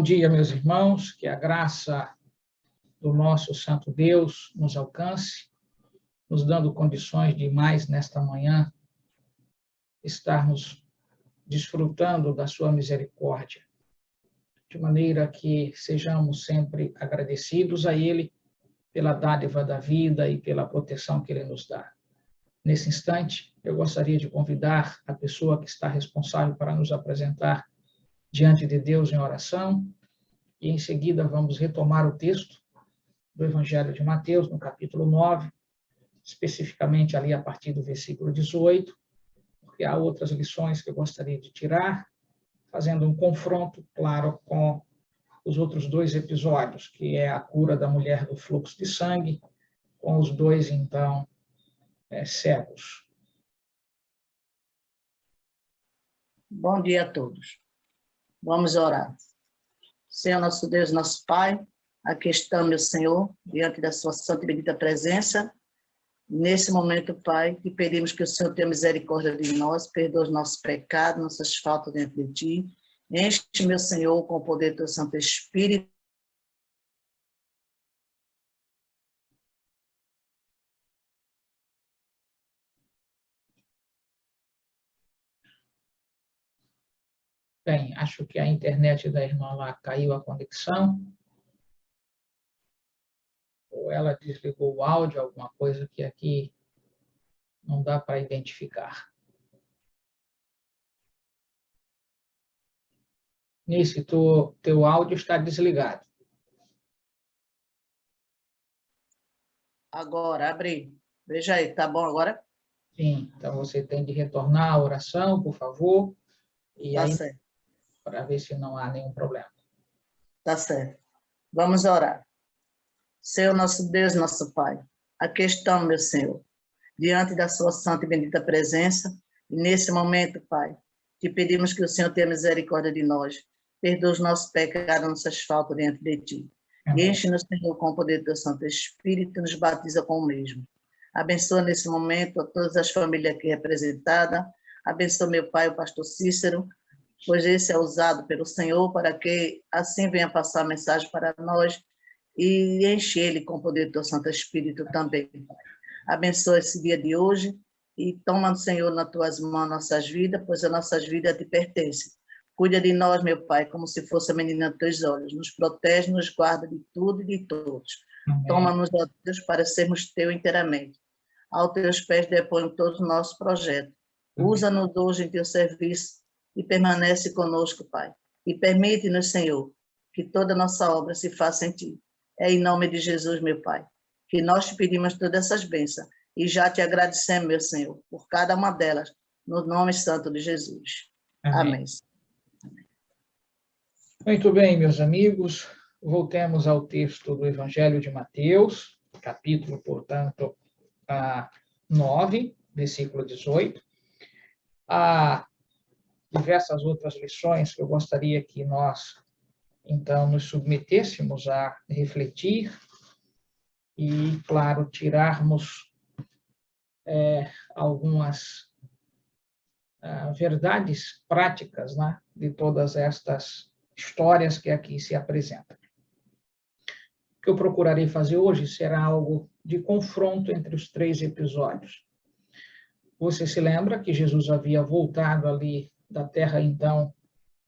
Bom dia, meus irmãos, que a graça do nosso Santo Deus nos alcance, nos dando condições de mais nesta manhã estarmos desfrutando da sua misericórdia, de maneira que sejamos sempre agradecidos a Ele pela dádiva da vida e pela proteção que Ele nos dá. Nesse instante, eu gostaria de convidar a pessoa que está responsável para nos apresentar diante de Deus em oração, e em seguida vamos retomar o texto do Evangelho de Mateus, no capítulo 9, especificamente ali a partir do versículo 18, porque há outras lições que eu gostaria de tirar, fazendo um confronto, claro, com os outros dois episódios, que é a cura da mulher do fluxo de sangue, com os dois, então, cegos. Bom dia a todos. Vamos orar. Senhor, nosso Deus, nosso Pai, aqui estamos, meu Senhor, diante da sua santa e bendita presença. Nesse momento, Pai, te pedimos que o Senhor tenha misericórdia de nós, perdoa os nossos pecados, nossas faltas dentro de Ti. Enche, meu Senhor, com o poder do Teu Santo Espírito. Bem, acho que a internet da irmã lá caiu a conexão. Ou ela desligou o áudio, alguma coisa que aqui não dá para identificar. Nisso, teu áudio está desligado. Agora, abre. Veja aí, tá bom agora? Sim, então você tem de retornar à oração, por favor, e Tá aí, certo. para ver se não há nenhum problema. Tá certo. Vamos orar. Senhor, nosso Deus, nosso Pai, aqui estamos, meu Senhor, diante da sua santa e bendita presença, e nesse momento, Pai, te pedimos que o Senhor tenha misericórdia de nós, perdoa os nossos pecados, nossas faltas diante de Ti. E enche-nos, Senhor, com o poder do Teu Santo Espírito e nos batiza com o mesmo. Abençoa nesse momento a todas as famílias aqui representadas, abençoa meu pai, o pastor Cícero, pois esse é usado pelo Senhor para que assim venha passar a mensagem para nós e enche ele com o poder do Teu Santo Espírito também, Pai. Abençoa esse dia de hoje e toma, Senhor, nas Tuas mãos nossas vidas, pois as nossas vidas te pertencem. Cuida de nós, meu Pai, como se fosse a menina dos Teus olhos. Nos protege, nos guarda de tudo e de todos. Toma-nos, ó Deus, para sermos Teu inteiramente. Aos Teus pés deponho todos os nossos projetos. Usa-nos hoje em Teu serviço e permanece conosco, Pai. E permite-nos, Senhor, que toda nossa obra se faça em Ti. É em nome de Jesus, meu Pai, que nós te pedimos todas essas bênçãos e já te agradecemos, meu Senhor, por cada uma delas, no nome santo de Jesus. Amém. Muito bem, meus amigos, voltemos ao texto do Evangelho de Mateus, capítulo, portanto, 9, versículo 18. Há diversas outras lições que eu gostaria que nós, então, nos submetêssemos a refletir e, claro, tirarmos algumas verdades práticas, né, de todas estas histórias que aqui se apresentam. O que eu procurarei fazer hoje será algo de confronto entre os três episódios. Você se lembra que Jesus havia voltado ali da terra, então,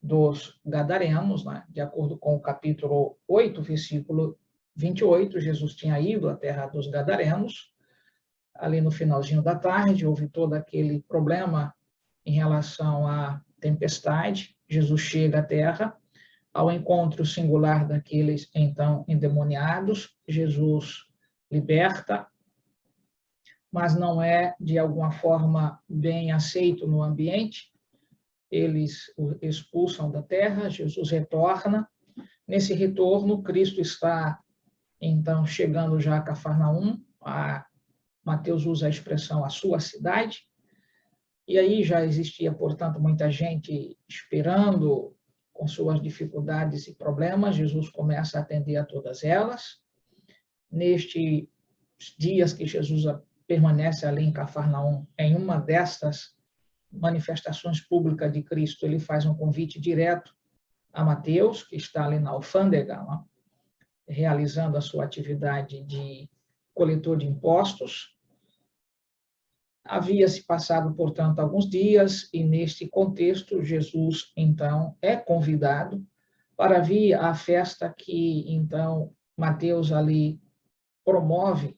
dos Gadarenos, né? De acordo com o capítulo 8, versículo 28, Jesus tinha ido à terra dos Gadarenos. Ali no finalzinho da tarde, houve todo aquele problema em relação à tempestade. Jesus chega à terra, ao encontro singular daqueles, então, endemoniados. Jesus liberta, mas não é, de alguma forma, bem aceito no ambiente. Eles o expulsam da terra, Jesus retorna. Nesse retorno, Cristo está, então, chegando já a Cafarnaum. Mateus usa a expressão a sua cidade. E aí já existia, portanto, muita gente esperando, com suas dificuldades e problemas. Jesus começa a atender a todas elas. Nestes dias que Jesus permanece ali em Cafarnaum, em uma destas manifestações públicas de Cristo, ele faz um convite direto a Mateus, que está ali na alfândega, realizando a sua atividade de coletor de impostos. Havia-se passado, portanto, alguns dias, e neste contexto, Jesus, então, é convidado para vir à festa que, então, Mateus ali promove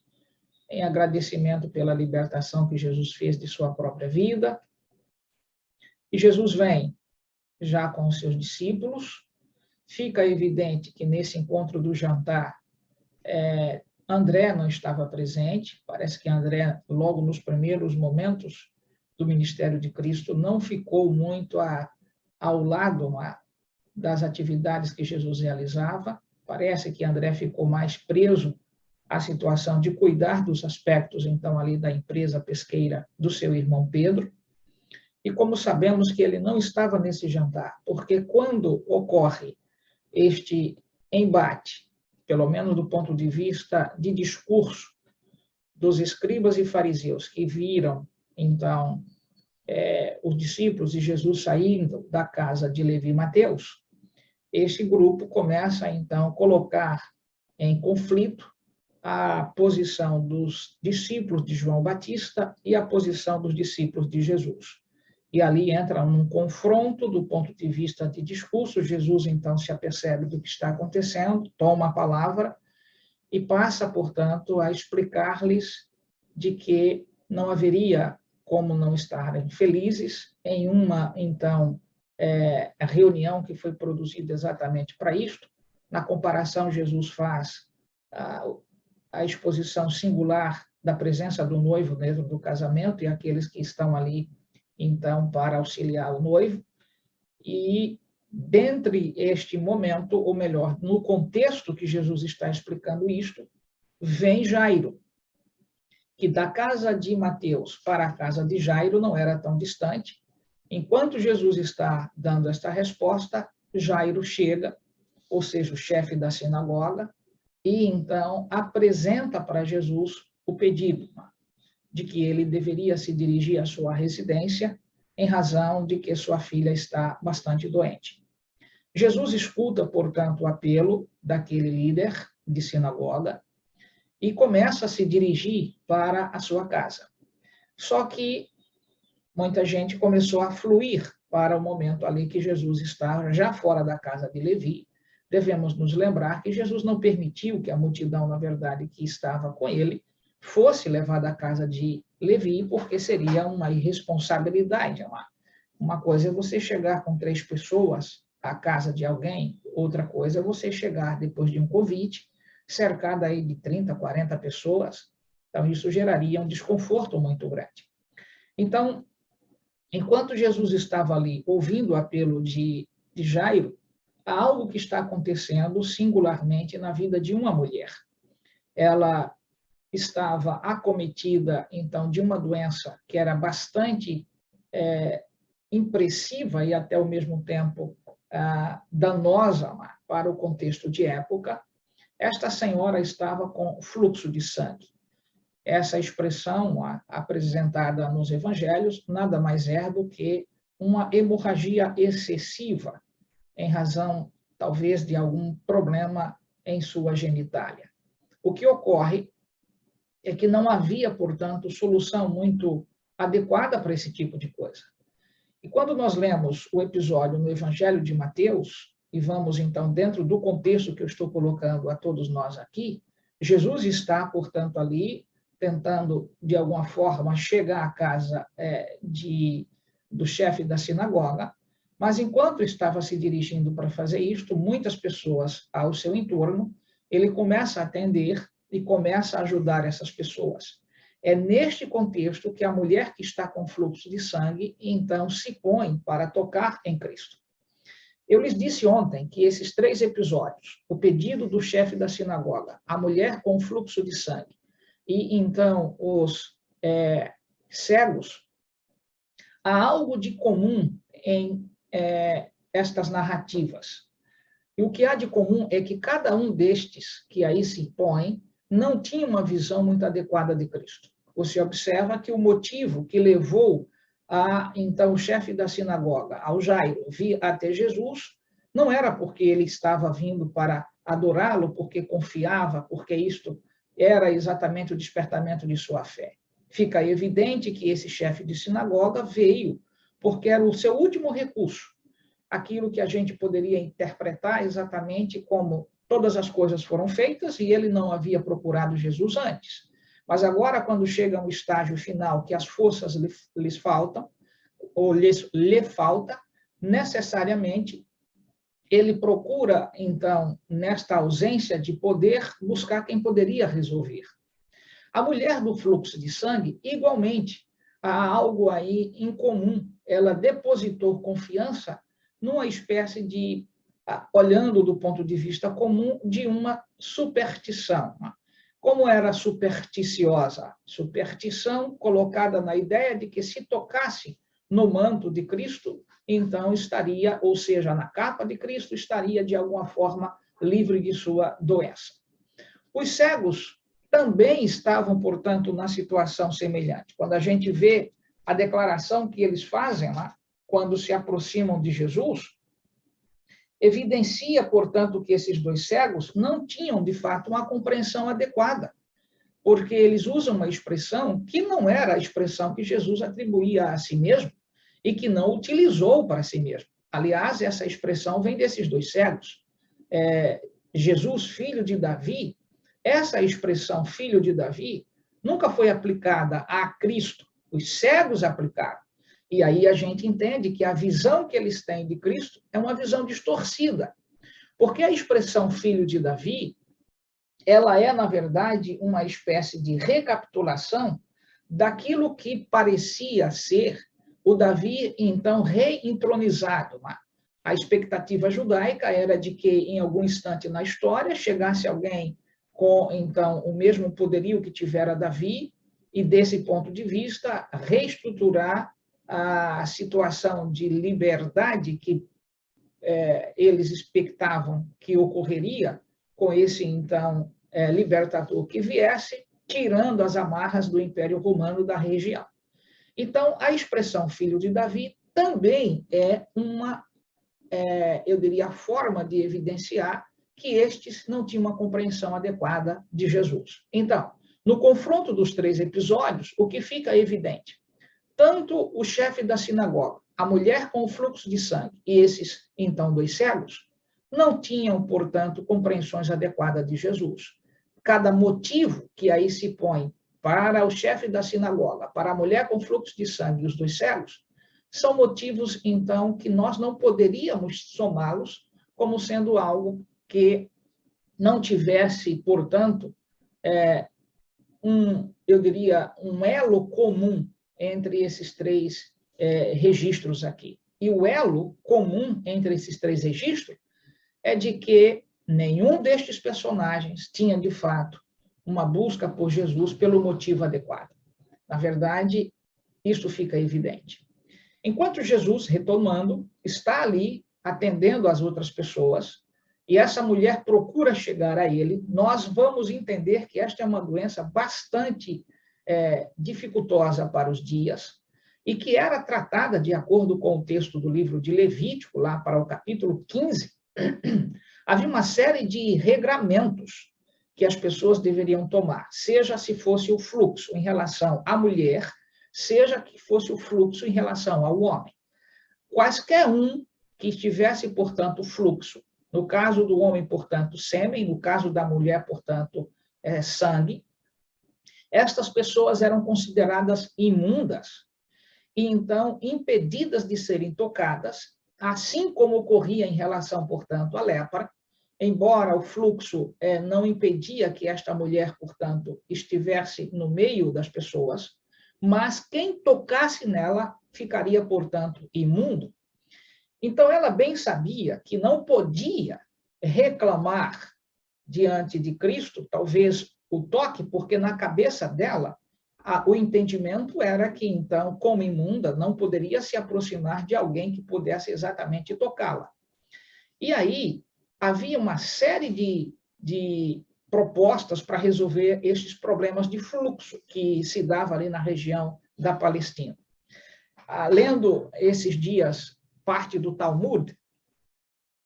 em agradecimento pela libertação que Jesus fez de sua própria vida. E Jesus vem já com os seus discípulos. Fica evidente que nesse encontro do jantar, André não estava presente. Parece que André, logo nos primeiros momentos do ministério de Cristo, não ficou muito ao lado das atividades que Jesus realizava. Parece que André ficou mais preso à situação de cuidar dos aspectos, então, ali da empresa pesqueira do seu irmão Pedro. E como sabemos que ele não estava nesse jantar, porque quando ocorre este embate, pelo menos do ponto de vista de discurso dos escribas e fariseus que viram, então, os discípulos de Jesus saindo da casa de Levi e Mateus, este grupo começa, então, a colocar em conflito a posição dos discípulos de João Batista e a posição dos discípulos de Jesus. E ali entra um confronto do ponto de vista de discurso. Jesus, então, se apercebe do que está acontecendo, toma a palavra e passa, portanto, a explicar-lhes de que não haveria como não estarem felizes em uma, então, reunião que foi produzida exatamente para isto. Na comparação, Jesus faz a exposição singular da presença do noivo dentro do casamento e aqueles que estão ali, então, para auxiliar o noivo. E, dentre este momento, ou melhor, no contexto que Jesus está explicando isto, vem Jairo, que da casa de Mateus para a casa de Jairo não era tão distante. Enquanto Jesus está dando esta resposta, Jairo chega, ou seja, o chefe da sinagoga, e então apresenta para Jesus o pedido de que ele deveria se dirigir à sua residência em razão de que sua filha está bastante doente. Jesus escuta, portanto, o apelo daquele líder de sinagoga e começa a se dirigir para a sua casa. Só que muita gente começou a fluir para o momento ali que Jesus está já fora da casa de Levi. Devemos nos lembrar que Jesus não permitiu que a multidão, na verdade, que estava com ele, fosse levada à casa de Levi, porque seria uma irresponsabilidade. Uma coisa é você chegar com 3 pessoas à casa de alguém, outra coisa é você chegar depois de um convite, cercado aí de 30, 40 pessoas. Então, isso geraria um desconforto muito grande. Então, enquanto Jesus estava ali ouvindo o apelo de Jairo, há algo que está acontecendo singularmente na vida de uma mulher. Ela estava acometida, então, de uma doença que era bastante impressiva e até ao mesmo tempo danosa para o contexto de época. Esta senhora estava com fluxo de sangue. Essa expressão apresentada nos evangelhos nada mais é do que uma hemorragia excessiva, em razão, talvez, de algum problema em sua genitália. O que ocorre é que não havia, portanto, solução muito adequada para esse tipo de coisa. E quando nós lemos o episódio no Evangelho de Mateus, e vamos, então, dentro do contexto que eu estou colocando a todos nós aqui, Jesus está, portanto, ali, tentando, de alguma forma, chegar à casa do chefe da sinagoga, mas enquanto estava se dirigindo para fazer isto, muitas pessoas ao seu entorno, ele começa a atender e começa a ajudar essas pessoas. É neste contexto que a mulher que está com fluxo de sangue, então, se põe para tocar em Cristo. Eu lhes disse ontem que esses 3 episódios, o pedido do chefe da sinagoga, a mulher com fluxo de sangue e, então, os cegos, há algo de comum em estas narrativas. E o que há de comum é que cada um destes que aí se põe não tinha uma visão muito adequada de Cristo. Você observa que o motivo que levou então o chefe da sinagoga, ao Jairo, vir até Jesus, não era porque ele estava vindo para adorá-lo, porque confiava, porque isto era exatamente o despertamento de sua fé. Fica evidente que esse chefe de sinagoga veio porque era o seu último recurso, aquilo que a gente poderia interpretar exatamente como todas as coisas foram feitas e ele não havia procurado Jesus antes. Mas agora, quando chega no estágio final, que as forças lhes faltam, ou lhe falta, necessariamente ele procura, então, nesta ausência de poder, buscar quem poderia resolver. A mulher do fluxo de sangue, igualmente, há algo aí em comum. Ela depositou confiança numa espécie de, olhando do ponto de vista comum, de uma superstição. Como era supersticiosa? Superstição colocada na ideia de que se tocasse no manto de Cristo, então estaria, ou seja, na capa de Cristo, estaria de alguma forma livre de sua doença. Os cegos também estavam, portanto, na situação semelhante. Quando a gente vê a declaração que eles fazem lá, quando se aproximam de Jesus, evidencia, portanto, que esses dois cegos não tinham, de fato, uma compreensão adequada, porque eles usam uma expressão que não era a expressão que Jesus atribuía a si mesmo e que não utilizou para si mesmo. Aliás, essa expressão vem desses dois cegos. Jesus, filho de Davi, essa expressão, filho de Davi, nunca foi aplicada a Cristo. Os cegos aplicaram. E aí a gente entende que a visão que eles têm de Cristo é uma visão distorcida. Porque a expressão filho de Davi, ela é, na verdade, uma espécie de recapitulação daquilo que parecia ser o Davi, então, rei entronizado. A expectativa judaica era de que, em algum instante na história, chegasse alguém com, então, o mesmo poderio que tivera Davi, e, desse ponto de vista, reestruturar a situação de liberdade que eles expectavam que ocorreria com esse, então, libertador que viesse, tirando as amarras do Império Romano da região. Então, a expressão filho de Davi também é uma, eu diria, forma de evidenciar que estes não tinham uma compreensão adequada de Jesus. Então, no confronto dos três episódios, o que fica evidente? Tanto o chefe da sinagoga, a mulher com o fluxo de sangue e esses, então, dois cegos, não tinham, portanto, compreensões adequadas de Jesus. Cada motivo que aí se põe para o chefe da sinagoga, para a mulher com fluxo de sangue e os dois cegos, são motivos, então, que nós não poderíamos somá-los como sendo algo que não tivesse, portanto, eu diria, um elo comum entre esses três registros aqui. E o elo comum entre esses três registros é de que nenhum destes personagens tinha, de fato, uma busca por Jesus pelo motivo adequado. Na verdade, isso fica evidente. Enquanto Jesus, retomando, está ali atendendo as outras pessoas, e essa mulher procura chegar a ele, nós vamos entender que esta é uma doença bastante dificultosa para os dias, e que era tratada, de acordo com o texto do livro de Levítico, lá para o capítulo 15, havia uma série de regramentos que as pessoas deveriam tomar, seja se fosse o fluxo em relação à mulher, seja que fosse o fluxo em relação ao homem. Quaisquer um que tivesse, portanto, fluxo, no caso do homem, portanto, sêmen, no caso da mulher, portanto, sangue, estas pessoas eram consideradas imundas e, então, impedidas de serem tocadas, assim como ocorria em relação, portanto, à lepra, embora o fluxo não impedia que esta mulher, portanto, estivesse no meio das pessoas, mas quem tocasse nela ficaria, portanto, imundo. Então, ela bem sabia que não podia reclamar diante de Cristo, talvez o toque, porque na cabeça dela, o entendimento era que, então, como imunda, não poderia se aproximar de alguém que pudesse exatamente tocá-la. E aí, havia uma série de propostas para resolver estes problemas de fluxo que se dava ali na região da Palestina. Lendo esses dias parte do Talmud,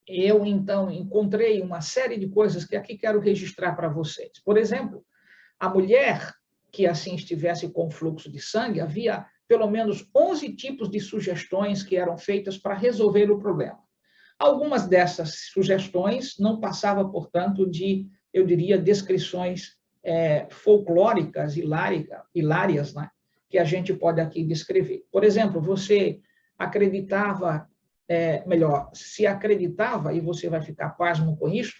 eu, então, encontrei uma série de coisas que aqui quero registrar para vocês. Por exemplo, a mulher que assim estivesse com fluxo de sangue, havia pelo menos 11 tipos de sugestões que eram feitas para resolver o problema. Algumas dessas sugestões não passavam, portanto, de, eu diria, descrições folclóricas, hilárias, né, que a gente pode aqui descrever. Por exemplo, você acreditava, se acreditava, e você vai ficar pasmo com isso,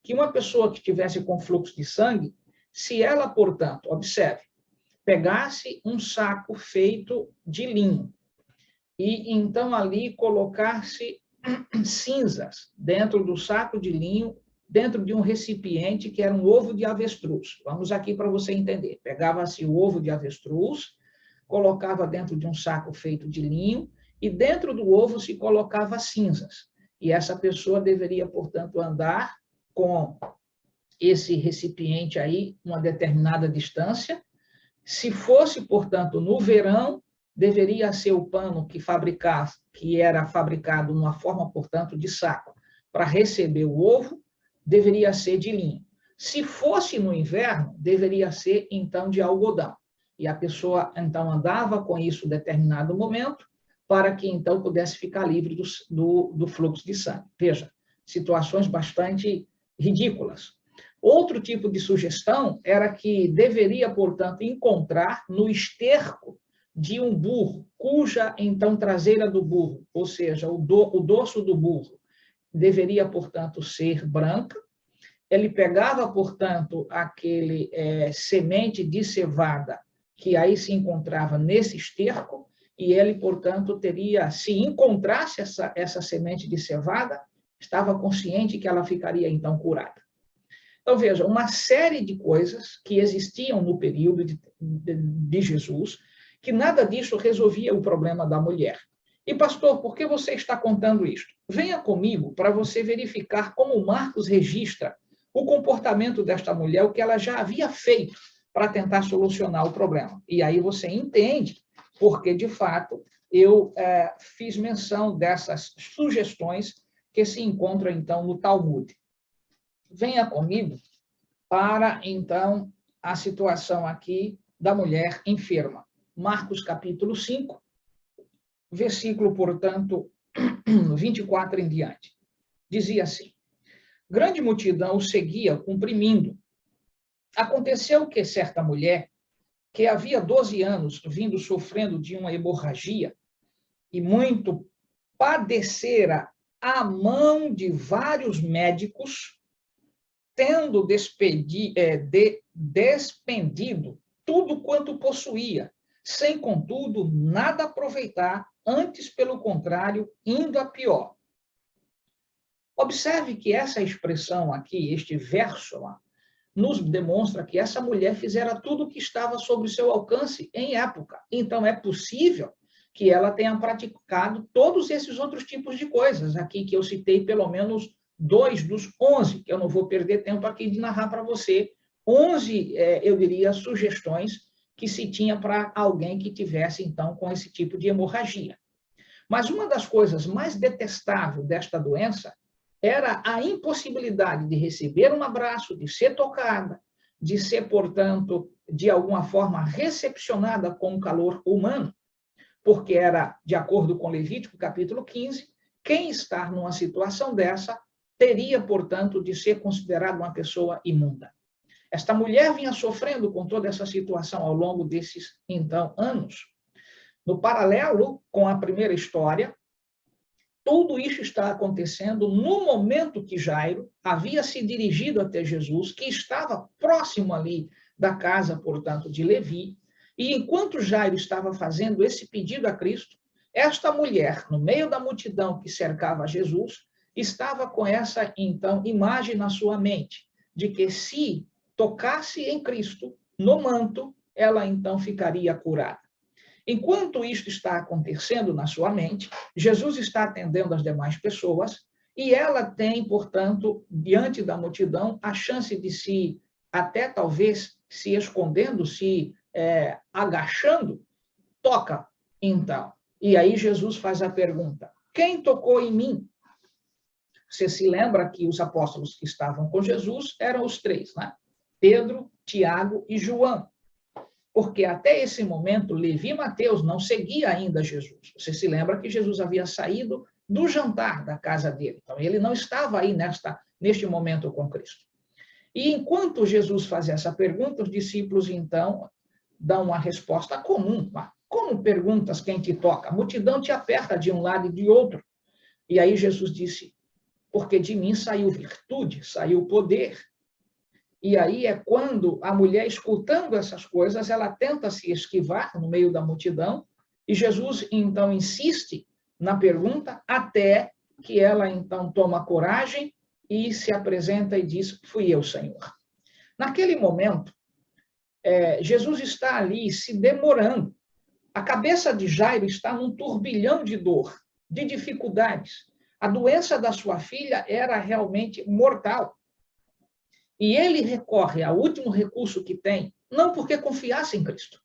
que uma pessoa que tivesse com fluxo de sangue, se ela, portanto, observe, pegasse um saco feito de linho e então ali colocasse cinzas dentro do saco de linho, dentro de um recipiente que era um ovo de avestruz. Vamos aqui para você entender. Pegava-se o ovo de avestruz, colocava dentro de um saco feito de linho e dentro do ovo se colocava cinzas. E essa pessoa deveria, portanto, andar com esse recipiente aí uma determinada distância. Se fosse, portanto, no verão, deveria ser o pano que era fabricado numa forma, portanto, de saco, para receber o ovo, deveria ser de linho. Se fosse no inverno, deveria ser, então, de algodão. E a pessoa, então, andava com isso em determinado momento, para que, então, pudesse ficar livre do fluxo de sangue. Veja, situações bastante ridículas. Outro tipo de sugestão era que deveria, portanto, encontrar no esterco de um burro, cuja, então, traseira do burro, ou seja, o dorso do burro, deveria, portanto, ser branca. Ele pegava, portanto, aquele semente de cevada que aí se encontrava nesse esterco, e ele, portanto, teria, se encontrasse essa semente de cevada, estava consciente que ela ficaria, então, curada. Então, veja, uma série de coisas que existiam no período de Jesus, que nada disso resolvia o problema da mulher. E, pastor, por que você está contando isto? Venha comigo para você verificar como Marcos registra o comportamento desta mulher, o que ela já havia feito para tentar solucionar o problema. E aí você entende porque, de fato, eu fiz menção dessas sugestões que se encontram, então, no Talmud. Venha comigo para, então, a situação aqui da mulher enferma. Marcos, capítulo 5, versículo, portanto, 24 em diante. Dizia assim: grande multidão o seguia, comprimindo. Aconteceu que certa mulher, que havia 12 anos vindo sofrendo de uma hemorragia e muito padecera à mão de vários médicos, tendo despendido tudo quanto possuía, sem, contudo, nada aproveitar, antes, pelo contrário, indo a pior. Observe que essa expressão aqui, este verso, nos demonstra que essa mulher fizera tudo o que estava sob o seu alcance em época. Então, é possível que ela tenha praticado todos esses outros tipos de coisas, aqui que eu citei pelo menos 2 dos 11, que eu não vou perder tempo aqui de narrar para você, 11, eu diria, sugestões que se tinha para alguém que tivesse, então, com esse tipo de hemorragia. Mas uma das coisas mais detestáveis desta doença era a impossibilidade de receber um abraço, de ser tocada, de ser, portanto, de alguma forma recepcionada com o calor humano, porque era, de acordo com Levítico, capítulo 15, quem está numa situação dessa teria, portanto, de ser considerado uma pessoa imunda. Esta mulher vinha sofrendo com toda essa situação ao longo desses, então, anos. No paralelo com a primeira história, tudo isso está acontecendo no momento que Jairo havia se dirigido até Jesus, que estava próximo ali da casa, portanto, de Levi, e enquanto Jairo estava fazendo esse pedido a Cristo, esta mulher, no meio da multidão que cercava Jesus, estava com essa, então, imagem na sua mente, de que se tocasse em Cristo, no manto, ela então ficaria curada. Enquanto isto está acontecendo na sua mente, Jesus está atendendo as demais pessoas e ela tem, portanto, diante da multidão, a chance de se, até talvez, se escondendo, se agachando, toca, então. E aí Jesus faz a pergunta: quem tocou em mim? Você se lembra que os apóstolos que estavam com Jesus eram os três, né? Pedro, Tiago e João. Porque até esse momento, Levi e Mateus não seguia ainda Jesus. Você se lembra que Jesus havia saído do jantar da casa dele. Então, ele não estava aí neste momento com Cristo. E enquanto Jesus fazia essa pergunta, os discípulos, então, dão uma resposta comum. Como perguntas quem te toca? A multidão te aperta de um lado e de outro. E aí Jesus disse, porque de mim saiu virtude, saiu poder. E aí é quando a mulher, escutando essas coisas, ela tenta se esquivar no meio da multidão, e Jesus, então, insiste na pergunta, até que ela, então, toma coragem e se apresenta e diz, fui eu, Senhor. Naquele momento, Jesus está ali se demorando. A cabeça de Jairo está num turbilhão de dor, de dificuldades. A doença da sua filha era realmente mortal. E ele recorre ao último recurso que tem, não porque confiasse em Cristo,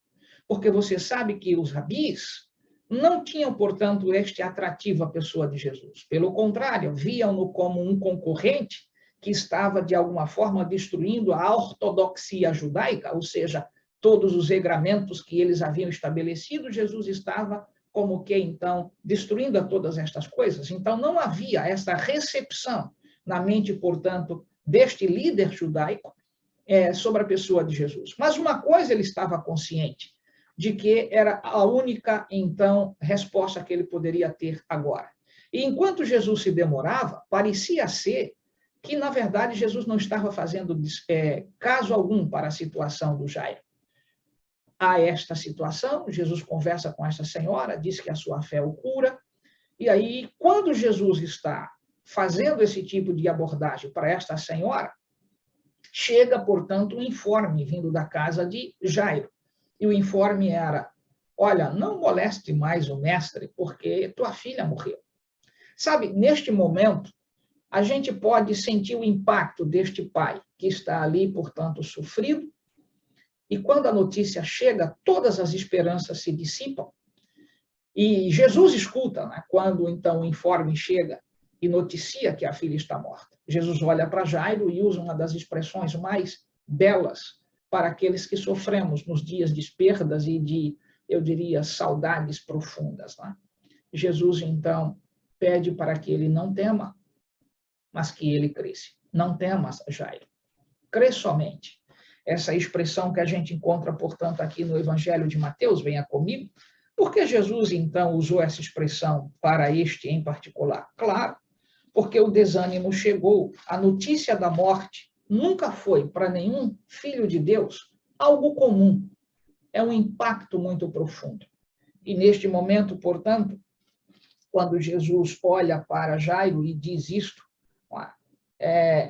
porque você sabe que os rabis não tinham, portanto, este atrativo à pessoa de Jesus. Pelo contrário, viam-no como um concorrente que estava, de alguma forma, destruindo a ortodoxia judaica, ou seja, todos os regramentos que eles haviam estabelecido, Jesus estava como que, então, destruindo todas estas coisas. Então, não havia essa recepção na mente, portanto, deste líder judaico sobre a pessoa de Jesus. Mas uma coisa ele estava consciente, de que era a única, então, resposta que ele poderia ter agora. E enquanto Jesus se demorava, parecia ser que, na verdade, Jesus não estava fazendo caso algum para a situação do Jairo. Há esta situação, Jesus conversa com essa senhora, diz que a sua fé o cura, e aí, quando Jesus está fazendo esse tipo de abordagem para esta senhora, chega, portanto, um informe vindo da casa de Jairo. E o informe era, olha, não moleste mais o mestre, porque tua filha morreu. Sabe, neste momento, a gente pode sentir o impacto deste pai, que está ali, portanto, sofrido, e quando a notícia chega, todas as esperanças se dissipam, e Jesus escuta, né, quando, então, o informe chega, e noticia que a filha está morta. Jesus olha para Jairo e usa uma das expressões mais belas para aqueles que sofremos nos dias de perdas e de, eu diria, saudades profundas. Né? Jesus, então, pede para que ele não tema, mas que ele cresça. Não temas, Jairo. Crê somente. Essa expressão que a gente encontra, portanto, aqui no Evangelho de Mateus, venha comigo. Por que Jesus, então, usou essa expressão para este em particular? Claro, porque o desânimo chegou. A notícia da morte nunca foi, para nenhum filho de Deus, algo comum. É um impacto muito profundo. E neste momento, portanto, quando Jesus olha para Jairo e diz isto,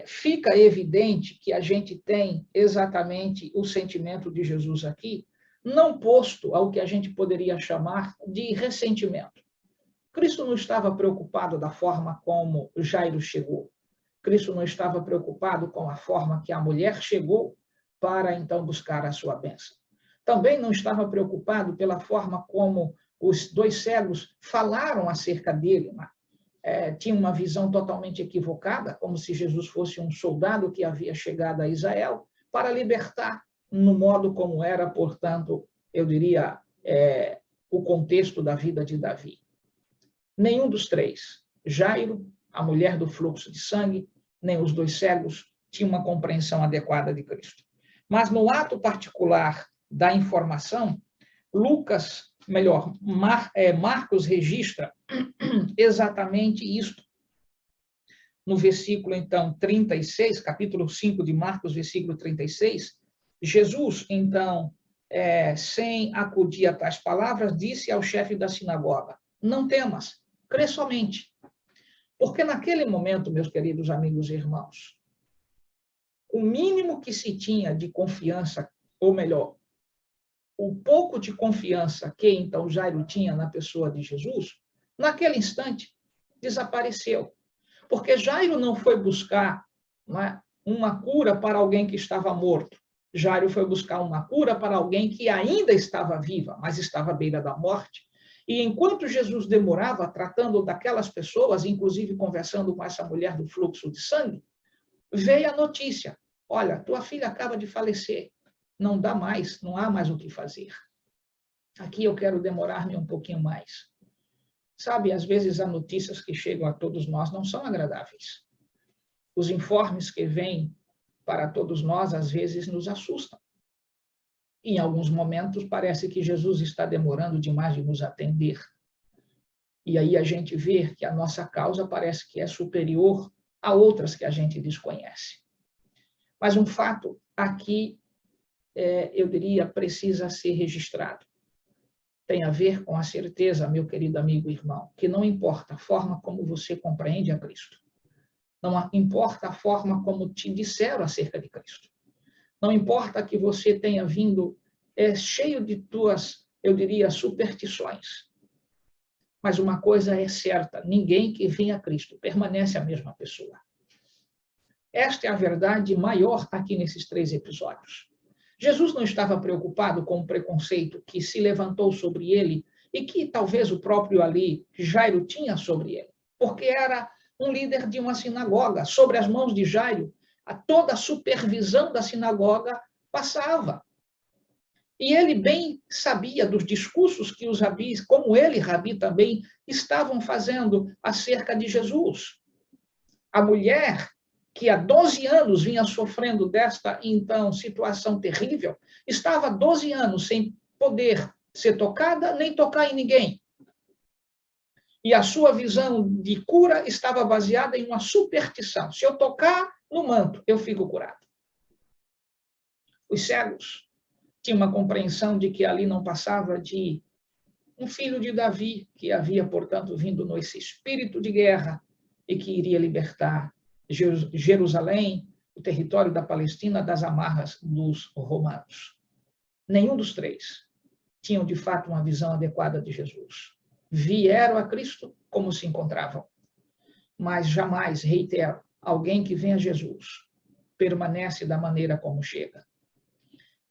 fica evidente que a gente tem exatamente o sentimento de Jesus aqui, não posto ao que a gente poderia chamar de ressentimento. Cristo não estava preocupado da forma como Jairo chegou. Cristo não estava preocupado com a forma que a mulher chegou para, então, buscar a sua bênção. Também não estava preocupado pela forma como os dois cegos falaram acerca dele. Tinha uma visão totalmente equivocada, como se Jesus fosse um soldado que havia chegado a Israel para libertar, no modo como era, portanto, eu diria, o contexto da vida de Davi. Nenhum dos três, Jairo, a mulher do fluxo de sangue, nem os dois cegos, tinha uma compreensão adequada de Cristo. Mas no ato particular da informação, Marcos registra exatamente isto. No versículo, então, 36, capítulo 5 de Marcos, versículo 36, Jesus, então, sem acudir a tais palavras, disse ao chefe da sinagoga, não temas, crê somente. Porque naquele momento, meus queridos amigos e irmãos, o mínimo que se tinha de confiança, ou melhor, o pouco de confiança que então Jairo tinha na pessoa de Jesus, naquele instante, desapareceu. Porque Jairo não foi buscar uma cura para alguém que estava morto. Jairo foi buscar uma cura para alguém que ainda estava viva, mas estava à beira da morte. E enquanto Jesus demorava tratando daquelas pessoas, inclusive conversando com essa mulher do fluxo de sangue, veio a notícia: olha, tua filha acaba de falecer, não dá mais, não há mais o que fazer. Aqui eu quero demorar-me um pouquinho mais. Sabe, às vezes as notícias que chegam a todos nós não são agradáveis. Os informes que vêm para todos nós, às vezes, nos assustam. Em alguns momentos, parece que Jesus está demorando demais de nos atender. E aí a gente vê que a nossa causa parece que é superior a outras que a gente desconhece. Mas um fato aqui, eu diria, precisa ser registrado. Tem a ver com a certeza, meu querido amigo e irmão, que não importa a forma como você compreende a Cristo, não importa a forma como te disseram acerca de Cristo, não importa que você tenha vindo cheio de tuas, eu diria, superstições, mas uma coisa é certa: ninguém que vem a Cristo permanece a mesma pessoa. Esta é a verdade maior aqui nesses 3 episódios. Jesus não estava preocupado com o preconceito que se levantou sobre ele e que talvez o próprio ali, Jairo, tinha sobre ele, porque era um líder de uma sinagoga. Sobre as mãos de Jairo, toda a supervisão da sinagoga passava. E ele bem sabia dos discursos que os rabis, como ele, rabi também, estavam fazendo acerca de Jesus. A mulher que há 12 anos vinha sofrendo desta, então, situação terrível, estava há 12 anos sem poder ser tocada, nem tocar em ninguém. E a sua visão de cura estava baseada em uma superstição: se eu tocar no manto, eu fico curado. Os cegos tinham uma compreensão de que ali não passava de um filho de Davi, que havia, portanto, vindo nesse espírito de guerra e que iria libertar Jerusalém, o território da Palestina, das amarras dos romanos. Nenhum dos 3 tinham, de fato, uma visão adequada de Jesus. Vieram a Cristo como se encontravam, mas jamais, reitero, alguém que vem a Jesus permanece da maneira como chega.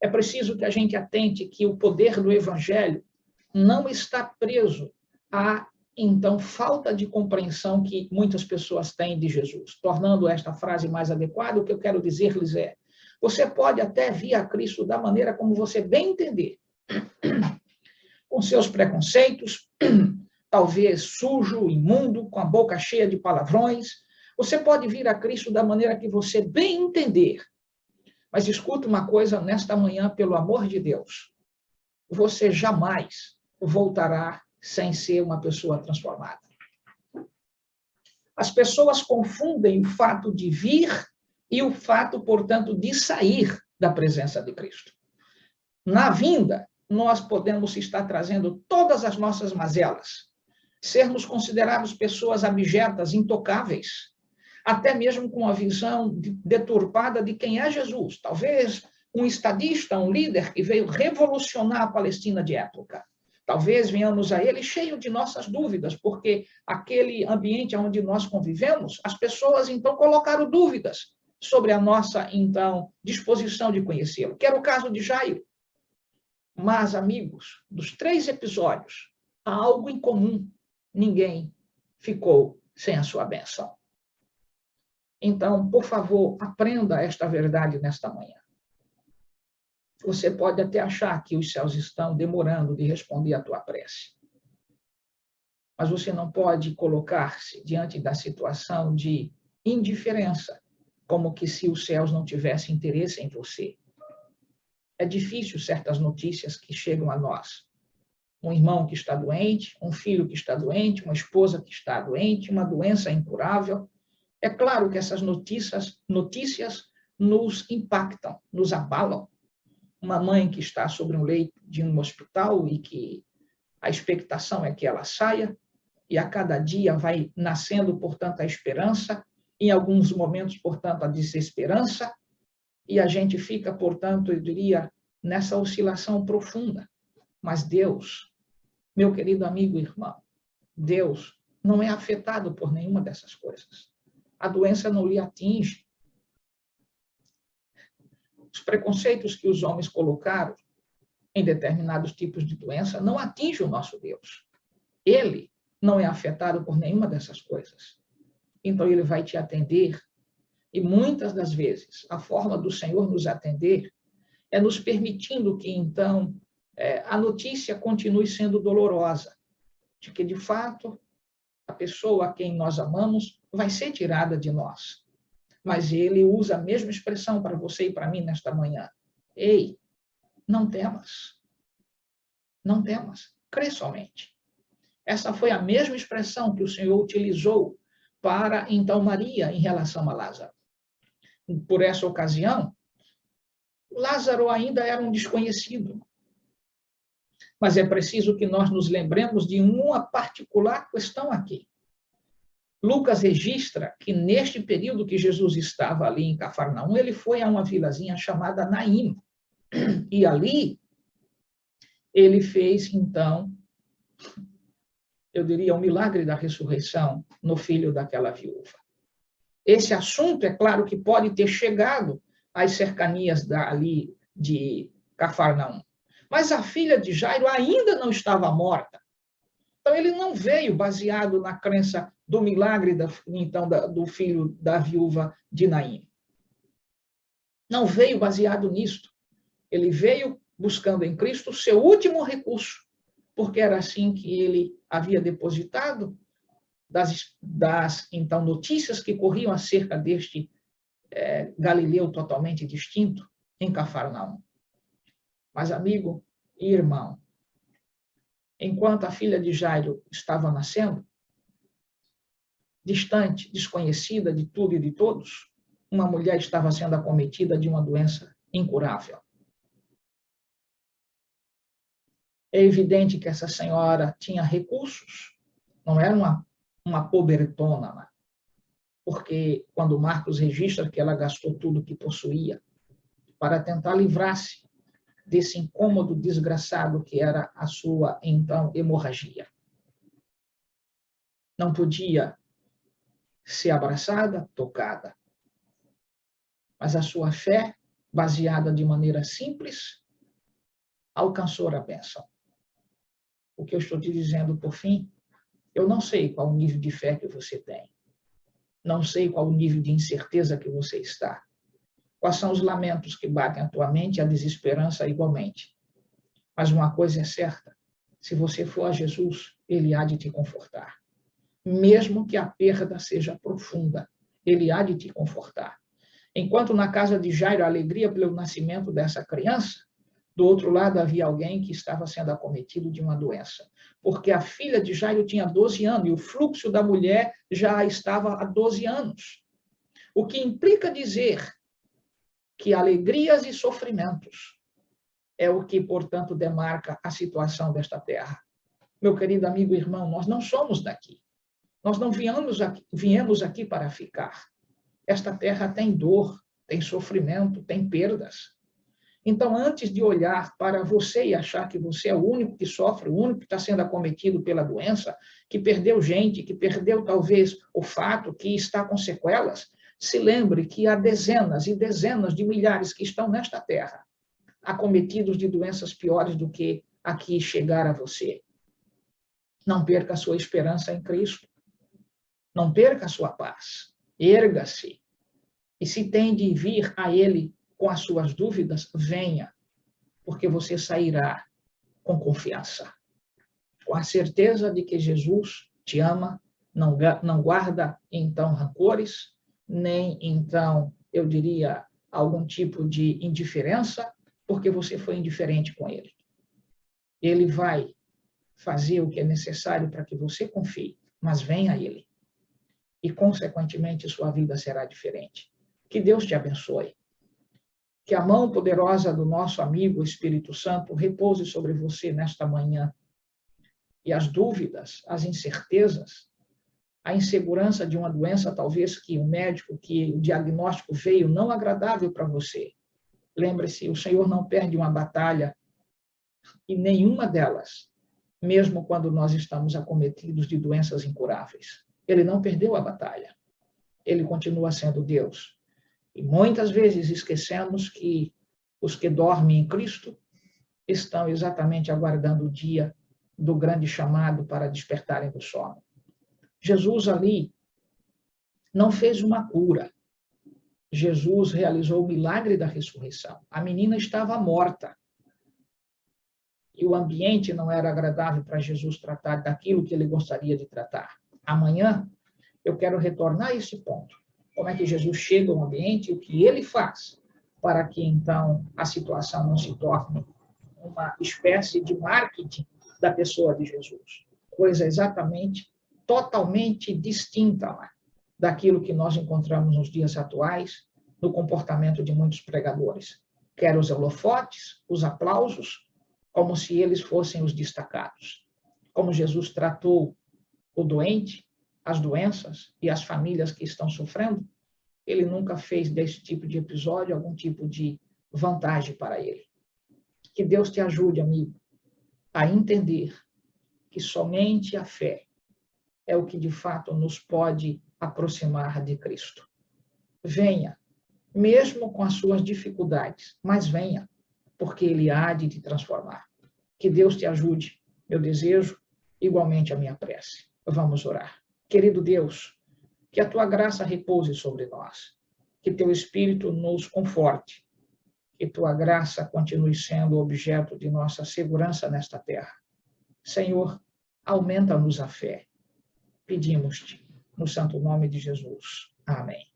É preciso que a gente atente que o poder do Evangelho não está preso à, então, falta de compreensão que muitas pessoas têm de Jesus. Tornando esta frase mais adequada, o que eu quero dizer-lhes é: você pode até vir a Cristo da maneira como você bem entender, com seus preconceitos, talvez sujo, imundo, com a boca cheia de palavrões. Você pode vir a Cristo da maneira que você bem entender. Mas escuta uma coisa nesta manhã, pelo amor de Deus: você jamais voltará sem ser uma pessoa transformada. As pessoas confundem o fato de vir e o fato, portanto, de sair da presença de Cristo. Na vinda, nós podemos estar trazendo todas as nossas mazelas, sermos considerados pessoas abjetas, intocáveis, até mesmo com a visão deturpada de quem é Jesus. Talvez um estadista, um líder que veio revolucionar a Palestina de época. Talvez venhamos a ele cheio de nossas dúvidas, porque aquele ambiente onde nós convivemos, as pessoas, então, colocaram dúvidas sobre a nossa, então, disposição de conhecê-lo, que era o caso de Jairo. Mas, amigos, dos 3 episódios, há algo em comum: ninguém ficou sem a sua bênção. Então, por favor, aprenda esta verdade nesta manhã. Você pode até achar que os céus estão demorando de responder à tua prece, mas você não pode colocar-se diante da situação de indiferença, como que se os céus não tivessem interesse em você. É difícil certas notícias que chegam a nós. Um irmão que está doente, um filho que está doente, uma esposa que está doente, uma doença incurável. É claro que essas notícias nos impactam, nos abalam. Uma mãe que está sobre um leito de um hospital e que a expectação é que ela saia, e a cada dia vai nascendo, portanto, a esperança, em alguns momentos, portanto, a desesperança, e a gente fica, portanto, eu diria, nessa oscilação profunda. Mas Deus, meu querido amigo e irmão, Deus não é afetado por nenhuma dessas coisas. A doença não lhe atinge. Os preconceitos que os homens colocaram em determinados tipos de doença não atingem o nosso Deus. ele não é afetado por nenhuma dessas coisas. Então, ele vai te atender. E muitas das vezes, a forma do Senhor nos atender é nos permitindo que, então, a notícia continue sendo dolorosa, de que, de fato, a pessoa a quem nós amamos vai ser tirada de nós. Mas ele usa a mesma expressão para você e para mim nesta manhã. Ei, não temas. Não temas. Crê somente. Essa foi a mesma expressão que o Senhor utilizou para, então, Maria em relação a Lázaro. Por essa ocasião, Lázaro ainda era um desconhecido. Mas é preciso que nós nos lembremos de uma particular questão aqui. Lucas registra que neste período que Jesus estava ali em Cafarnaum, ele foi a uma vilazinha chamada Naim. E ali ele fez, então, eu diria, o milagre da ressurreição no filho daquela viúva. Esse assunto, é claro, que pode ter chegado às cercanias ali de Cafarnaum. Mas a filha de Jairo ainda não estava morta. Então, ele não veio baseado na crença do milagre, do filho da viúva de Naim. Não veio baseado nisto. Ele veio buscando em Cristo o seu último recurso, porque era assim que ele havia depositado então, notícias que corriam acerca deste Galileu totalmente distinto em Cafarnaum. Mas, amigo e irmão, enquanto a filha de Jairo estava nascendo, distante, desconhecida de tudo e de todos, uma mulher estava sendo acometida de uma doença incurável. É evidente que essa senhora tinha recursos, não era uma pobretona, porque quando Marcos registra que ela gastou tudo que possuía para tentar livrar-se desse incômodo desgraçado que era a sua, então, hemorragia. Não podia ser abraçada, tocada. Mas a sua fé, baseada de maneira simples, alcançou a bênção. O que eu estou te dizendo, por fim, eu não sei qual o nível de fé que você tem. Não sei qual o nível de incerteza que você está. Quais são os lamentos que batem a tua mente e a desesperança igualmente. Mas uma coisa é certa, se você for a Jesus, ele há de te confortar. Mesmo que a perda seja profunda, ele há de te confortar. Enquanto na casa de Jairo a alegria pelo nascimento dessa criança, do outro lado havia alguém que estava sendo acometido de uma doença. Porque a filha de Jairo tinha 12 anos e o fluxo da mulher já estava há 12 anos. O que implica dizer que alegrias e sofrimentos é o que, portanto, demarca a situação desta terra. Meu querido amigo e irmão, nós não somos daqui. Nós não viemos aqui para ficar. Esta terra tem dor, tem sofrimento, tem perdas. Então, antes de olhar para você e achar que você é o único que sofre, o único que está sendo acometido pela doença, que perdeu gente, que perdeu talvez o fato, que está com sequelas, se lembre que há dezenas e dezenas de milhares que estão nesta terra, acometidos de doenças piores do que aqui chegar a você. Não perca a sua esperança em Cristo. Não perca a sua paz. Erga-se. E se tem de vir a Ele com as suas dúvidas, venha, porque você sairá com confiança, com a certeza de que Jesus te ama, não guarda, então, rancores, nem, então, eu diria, algum tipo de indiferença, porque você foi indiferente com Ele. Ele vai fazer o que é necessário para que você confie, mas venha a Ele. E, consequentemente, sua vida será diferente. Que Deus te abençoe. Que a mão poderosa do nosso amigo Espírito Santo repouse sobre você nesta manhã. E as dúvidas, as incertezas, a insegurança de uma doença, talvez que o diagnóstico veio não agradável para você. Lembre-se, o Senhor não perde uma batalha, e nenhuma delas, mesmo quando nós estamos acometidos de doenças incuráveis. Ele não perdeu a batalha. Ele continua sendo Deus. E muitas vezes esquecemos que os que dormem em Cristo estão exatamente aguardando o dia do grande chamado para despertarem do sono. Jesus ali não fez uma cura. Jesus realizou o milagre da ressurreição. A menina estava morta. E o ambiente não era agradável para Jesus tratar daquilo que ele gostaria de tratar. Amanhã, eu quero retornar a esse ponto. Como é que Jesus chega ao ambiente e o que ele faz para que, então, a situação não se torne uma espécie de marketing da pessoa de Jesus. Coisa exatamente, totalmente distinta daquilo que nós encontramos nos dias atuais, no comportamento de muitos pregadores. Quer os holofotes, os aplausos, como se eles fossem os destacados. Como Jesus tratou o doente, as doenças e as famílias que estão sofrendo, ele nunca fez desse tipo de episódio algum tipo de vantagem para ele. Que Deus te ajude, amigo, a entender que somente a fé é o que de fato nos pode aproximar de Cristo. Venha, mesmo com as suas dificuldades, mas venha, porque Ele há de te transformar. Que Deus te ajude, meu desejo, igualmente a minha prece. Vamos orar. Querido Deus, que a tua graça repouse sobre nós, que teu Espírito nos conforte, que tua graça continue sendo objeto de nossa segurança nesta terra. Senhor, aumenta-nos a fé. Pedimos-te, no santo nome de Jesus. Amém.